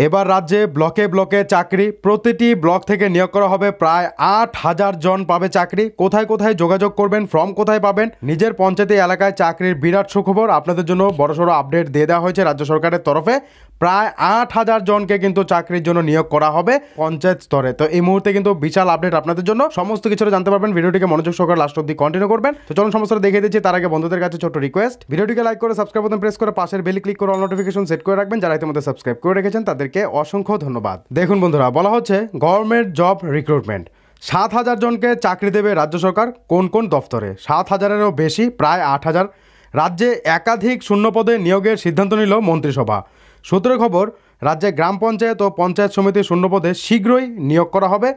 এবার রাজ্যে ব্লকে ব্লকে চাকরি, প্রতিটি ব্লক থেকে নিয়োগ করা হবে প্রায় ৮,০০০ জন পাবে চাকরি। কোথায় কোথায় যোগাযোগ করবেন, ফর্ম কোথায় পাবেন, নিজের পঞ্চায়েত এলাকায় চাকরির বিরাট সুখবর আপনাদের জন্য বড়সড় আপডেট দিয়ে দেওয়া হয়েছে রাজ্য সরকারের তরফে। প্রায় ৮,০০০ জনকে কিন্তু চাকরির জন্য নিয়োগ করা হবে পঞ্চায়েত স্তরে। তো এই মুহূর্তে কিন্তু বিশাল আপডেট আপনাদের জন্য, সমস্ত কিছু জানতে পারবেন। ভিডিওটিকে মনোযোগ সহকারে লাস্ট অবধি কন্টিনিউ করবেন। তো চলুন সমস্ত দেখিয়ে দিচ্ছি। তার আগে বন্ধুদের কাছে ছোট্ট রিকোয়েস্ট, ভিডিওটিকে লাইক করে সাবস্ক্রাইব বাটন প্রেস করে পাশের বেল ক্লিক করে অল নোটিফিকেশন সেট করে রাখবেন। যারা ইতিমধ্যে সাবস্ক্রাইব করে রেখেছেন তাদেরকে অসংখ্য ধন্যবাদ। দেখুন বন্ধুরা, বলা হচ্ছে গভর্নমেন্ট জব রিক্রুটমেন্ট ৭,০০০ জনকে চাকরি দেবে রাজ্য সরকার। কোন কোন দফতরে? ৭,০০০-এরও বেশি, প্রায় ৮,০০০। রাজ্যে একাধিক শূন্যপদে নিয়োগের সিদ্ধান্ত নিল মন্ত্রিসভা। সূত্রের খবর, রাজ্যে গ্রাম পঞ্চায়েত ও পঞ্চায়েত সমিতির শূন্যপদে শীঘ্রই নিয়োগ করা হবে।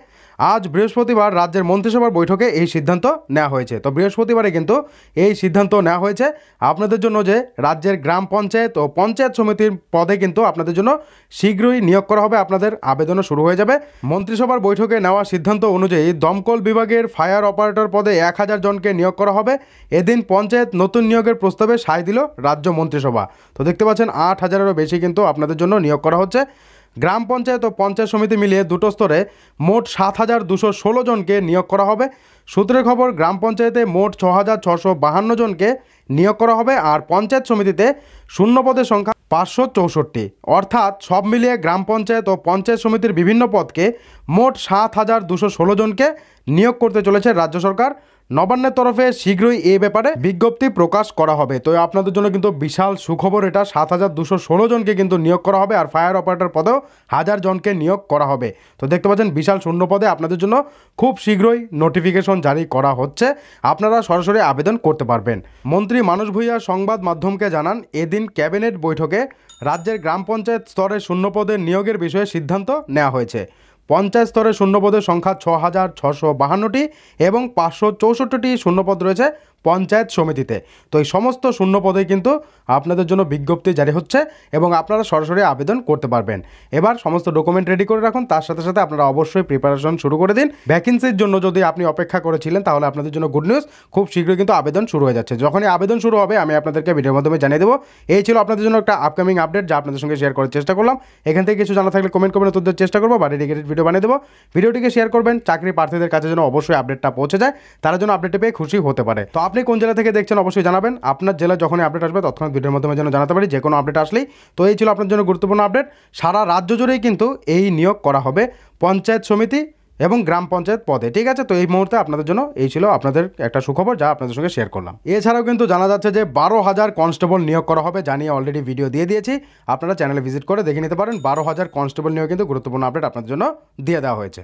আজ বৃহস্পতিবার রাজ্যের মন্ত্রিসভার বৈঠকে এই সিদ্ধান্ত নেওয়া হয়েছে। তো বৃহস্পতিবারে কিন্তু এই সিদ্ধান্ত নেওয়া হয়েছে আপনাদের জন্য যে রাজ্যের গ্রাম পঞ্চায়েত ও পঞ্চায়েত সমিতির পদে কিন্তু আপনাদের জন্য শীঘ্রই নিয়োগ করা হবে। আপনাদের আবেদনও শুরু হয়ে যাবে। মন্ত্রিসভার বৈঠকে নেওয়া সিদ্ধান্ত অনুযায়ী দমকল বিভাগের ফায়ার অপারেটর পদে ১,০০০ জনকে নিয়োগ করা হবে। এদিন পঞ্চায়েত নতুন নিয়োগের প্রস্তাবে সায় দিল রাজ্য মন্ত্রিসভা। তো দেখতে পাচ্ছেন ৮,০০০-এরও বেশি কিন্তু আপনাদের জন্য নিয়োগ করা হচ্ছে। গ্রাম পঞ্চায়েত ও পঞ্চায়েত সমিতি মিলিয়ে দুটো স্তরে মোট ৭,২১৬ জনকে নিয়োগ করা হবে। সূত্রের খবর, গ্রাম পঞ্চায়েতে মোট ৬,৬৫২ জনকে নিয়োগ করা হবে আর পঞ্চায়েত সমিতিতে শূন্যপদের সংখ্যা ৫৬৪। অর্থাৎ সব মিলিয়ে গ্রাম পঞ্চায়েত ও পঞ্চায়েত সমিতির বিভিন্ন পদকে মোট ৭,২১৬ জনকে নিয়োগ করতে চলেছে রাজ্য সরকার। নবান্নের তরফে শীঘ্রই এই ব্যাপারে বিজ্ঞপ্তি প্রকাশ করা হবে। তো আপনাদের জন্য কিন্তু বিশাল সুখবর এটা। ৭,২১৬ জনকে কিন্তু নিয়োগ করা হবে আর ফায়ার অপারেটর পদেও ১,০০০ জনকে নিয়োগ করা হবে। তো দেখতে পাচ্ছেন বিশাল শূন্য পদে আপনাদের জন্য খুব শীঘ্রই নোটিফিকেশন জারি করা হচ্ছে। আপনারা সরাসরি আবেদন করতে পারবেন। মন্ত্রী মানস ভূঁইয়া সংবাদ মাধ্যমকে জানান, এদিন ক্যাবিনেট বৈঠকে রাজ্যের গ্রাম পঞ্চায়েত স্তরে শূন্যপদের নিয়োগের বিষয়ে সিদ্ধান্ত নেওয়া হয়েছে। পঞ্চায়েত স্তরে শূন্যপদের সংখ্যা ৬,৬৫২টি এবং ৫৬৪টি শূন্যপদ রয়েছে পঞ্চায়েত সমিতিতে। তো এই সমস্ত শূন্যপদে কিন্তু আপনাদের জন্য বিজ্ঞপ্তি জারি হচ্ছে এবং আপনারা সরাসরি আবেদন করতে পারবেন। এবার সমস্ত ডকুমেন্ট রেডি করে রাখুন, তার সাথে সাথে আপনারা অবশ্যই প্রিপারেশন শুরু করে দিন। ভ্যাকেন্সির জন্য যদি আপনি অপেক্ষা করেছিলেন তাহলে আপনাদের জন্য গুড নিউজ, খুব শীঘ্রই কিন্তু আবেদন শুরু হয়ে যাচ্ছে। যখনই আবেদন শুরু হবে আমি আপনাদেরকে ভিডিওর মাধ্যমে জানিয়ে দেবো। এই ছিল আপনাদের জন্য একটা আপকামিং আপডেট যা আপনাদের সঙ্গে শেয়ার করার চেষ্টা করলাম। এখান থেকে কিছু জানা থাকলে কমেন্ট করবেন, তোদের চেষ্টা করবো বা ডেডিকেটেড ভিডিও বানিয়ে দেবো। ভিডিওটিকে শেয়ার করবেন, চাকরি প্রার্থীদের কাছে যেন অবশ্যই আপডেটটা পৌঁছে যায়, তারা যেন আপডেটে পেয়ে খুশি হতে পারে। তো আপনি কোন জেলা থেকে দেখছেন অবশ্যই জানাবেন। আপনার জেলায় যখনই আপডেট আসবে তৎক্ষণাৎ ভিডিওর মাধ্যমে যেন জানাতে পারি যে কোনো আপডেট আসলেই। তো এই ছিল আপনার জন্য গুরুত্বপূর্ণ আপডেট। সারা রাজ্য জুড়েই কিন্তু এই নিয়োগ করা হবে পঞ্চায়েত সমিতি এবং গ্রাম পঞ্চায়েত পদে। ঠিক আছে, তো এই মুহূর্তে আপনাদের জন্য এই ছিল আপনাদের একটা সুখবর যা আপনাদের সঙ্গে শেয়ার করলাম। এছাড়াও কিন্তু জানা যাচ্ছে যে ১২,০০০ কনস্টেবল নিয়োগ করা হবে, জানিয়ে অলরেডি ভিডিও দিয়ে দিয়েছি। আপনারা চ্যানেলে ভিজিট করে দেখে নিতে পারেন। ১২,০০০ কনস্টেবল নিয়োগ কিন্তু গুরুত্বপূর্ণ আপডেট আপনাদের জন্য দিয়ে দেওয়া হয়েছে।